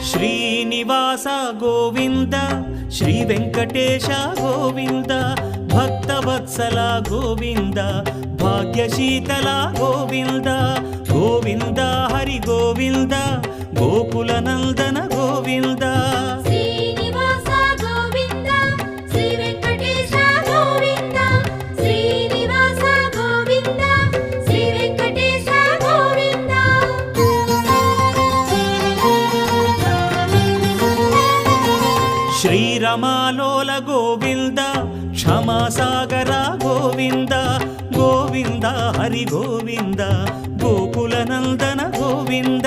Srinivasa Govinda Shri Venkatesha Govinda Bhaktavatsala Govinda భాగ్యశీతల Govinda Govinda Hari Govinda Gokula Nandana Govinda Srinivasa Govinda Shri Venkatesha Govinda Srinivasa Govinda Shri Venkatesha Govinda శ్రీరమాలోల Govinda క్షమాసాగర Govinda Govinda Hari Govinda Gokula Nandana Govinda